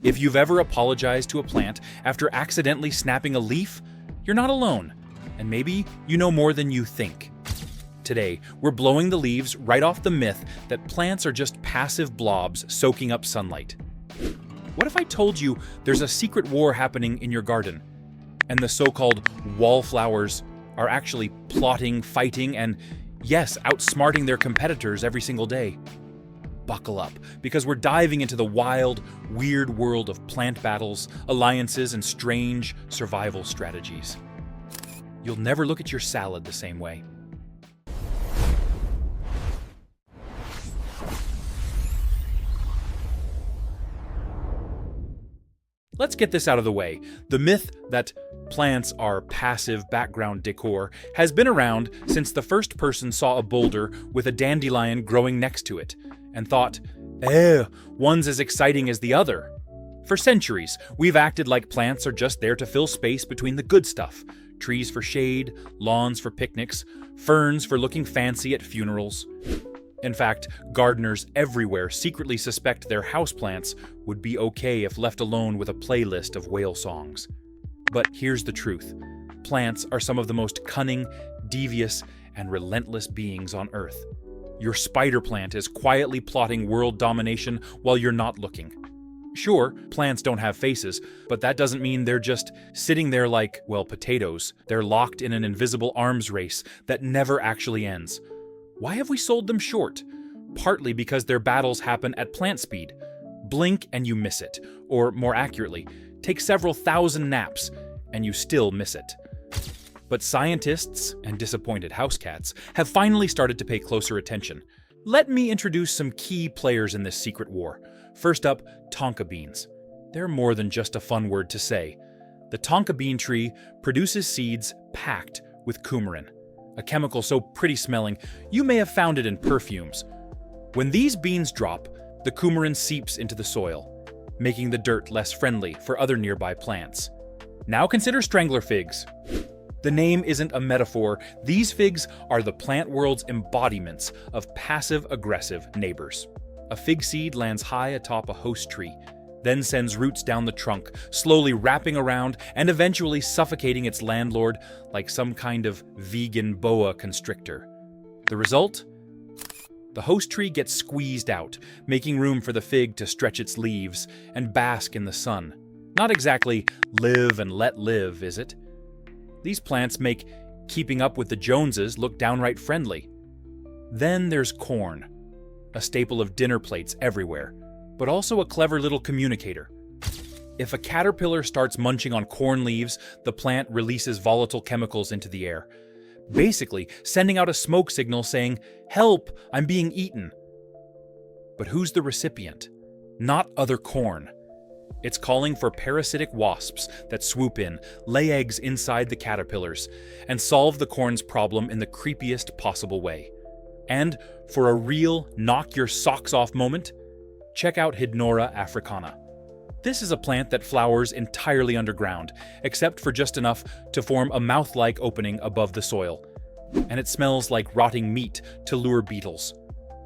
If you've ever apologized to a plant after accidentally snapping a leaf, you're not alone, and maybe you know more than you think. Today, we're blowing the leaves right off the myth that plants are just passive blobs soaking up sunlight. What if I told you there's a secret war happening in your garden, and the so-called wallflowers are actually plotting, fighting, and yes, outsmarting their competitors every single day? Buckle up, because we're diving into the wild, weird world of plant battles, alliances, and strange survival strategies. You'll never look at your salad the same way. Let's get this out of the way. The myth that plants are passive background decor has been around since the first person saw a boulder with a dandelion growing next to it and thought, one's as exciting as the other. For centuries, we've acted like plants are just there to fill space between the good stuff. Trees for shade, lawns for picnics, ferns for looking fancy at funerals. In fact, gardeners everywhere secretly suspect their houseplants would be okay if left alone with a playlist of whale songs. But here's the truth. Plants are some of the most cunning, devious, and relentless beings on Earth. Your spider plant is quietly plotting world domination while you're not looking. Sure, plants don't have faces, but that doesn't mean they're just sitting there like, well, potatoes. They're locked in an invisible arms race that never actually ends. Why have we sold them short? Partly because their battles happen at plant speed. Blink and you miss it. Or more accurately, take several thousand naps and you still miss it. But scientists and disappointed house cats have finally started to pay closer attention. Let me introduce some key players in this secret war. First up, tonka beans. They're more than just a fun word to say. The tonka bean tree produces seeds packed with coumarin, a chemical so pretty smelling you may have found it in perfumes. When these beans drop, the coumarin seeps into the soil, making the dirt less friendly for other nearby plants. Now consider strangler figs. The name isn't a metaphor. These figs are the plant world's embodiments of passive-aggressive neighbors. A fig seed lands high atop a host tree, then sends roots down the trunk, slowly wrapping around and eventually suffocating its landlord like some kind of vegan boa constrictor. The result? The host tree gets squeezed out, making room for the fig to stretch its leaves and bask in the sun. Not exactly live and let live, is it? These plants make keeping up with the Joneses look downright friendly. Then there's corn, a staple of dinner plates everywhere, but also a clever little communicator. If a caterpillar starts munching on corn leaves, the plant releases volatile chemicals into the air, basically sending out a smoke signal saying, "Help, I'm being eaten." But who's the recipient? Not other corn. It's calling for parasitic wasps that swoop in, lay eggs inside the caterpillars, and solve the corn's problem in the creepiest possible way. And for a real knock-your-socks-off moment, check out Hydnora africana. This is a plant that flowers entirely underground, except for just enough to form a mouth-like opening above the soil. And it smells like rotting meat to lure beetles.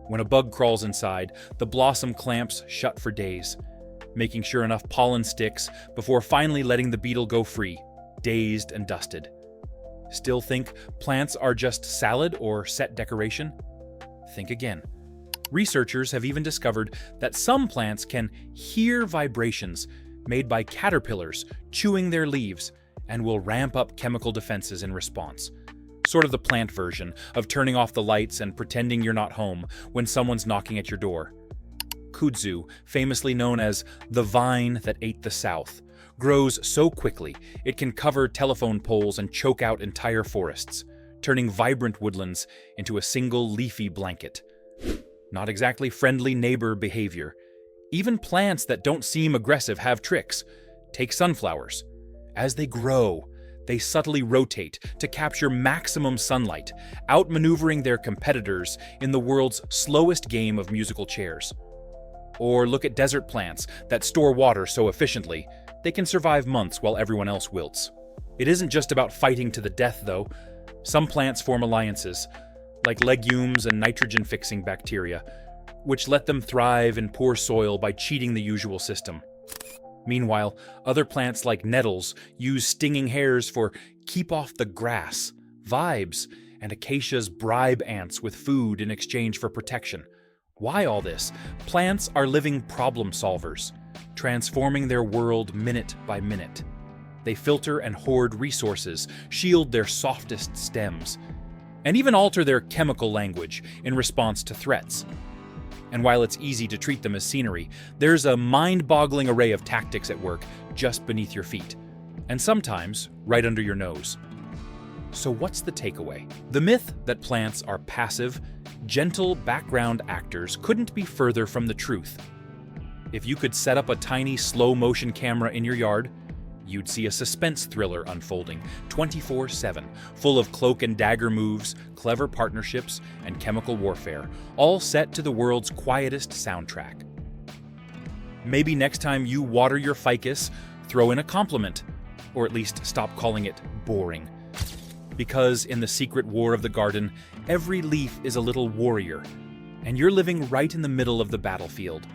When a bug crawls inside, the blossom clamps shut for days, making sure enough pollen sticks before finally letting the beetle go free, dazed and dusted. Still think plants are just salad or set decoration? Think again. Researchers have even discovered that some plants can hear vibrations made by caterpillars chewing their leaves and will ramp up chemical defenses in response. Sort of the plant version of turning off the lights and pretending you're not home when someone's knocking at your door. Kudzu, famously known as the vine that ate the South, grows so quickly it can cover telephone poles and choke out entire forests, turning vibrant woodlands into a single leafy blanket. Not exactly friendly neighbor behavior. Even plants that don't seem aggressive have tricks. Take sunflowers. As they grow, they subtly rotate to capture maximum sunlight, outmaneuvering their competitors in the world's slowest game of musical chairs. Or look at desert plants that store water so efficiently, they can survive months while everyone else wilts. It isn't just about fighting to the death, though. Some plants form alliances, like legumes and nitrogen-fixing bacteria, which let them thrive in poor soil by cheating the usual system. Meanwhile, other plants like nettles use stinging hairs for keep off the grass, vibes, and acacias bribe ants with food in exchange for protection. Why all this? Plants are living problem solvers, transforming their world minute by minute. They filter and hoard resources, shield their softest stems, and even alter their chemical language in response to threats. And while it's easy to treat them as scenery, there's a mind-boggling array of tactics at work just beneath your feet, and sometimes right under your nose. So what's the takeaway? The myth that plants are passive, gentle background actors couldn't be further from the truth. If you could set up a tiny slow-motion camera in your yard, you'd see a suspense thriller unfolding 24/7, full of cloak and dagger moves, clever partnerships, and chemical warfare, all set to the world's quietest soundtrack. Maybe next time you water your ficus, throw in a compliment, or at least stop calling it boring. Because in the secret war of the garden, every leaf is a little warrior, and you're living right in the middle of the battlefield.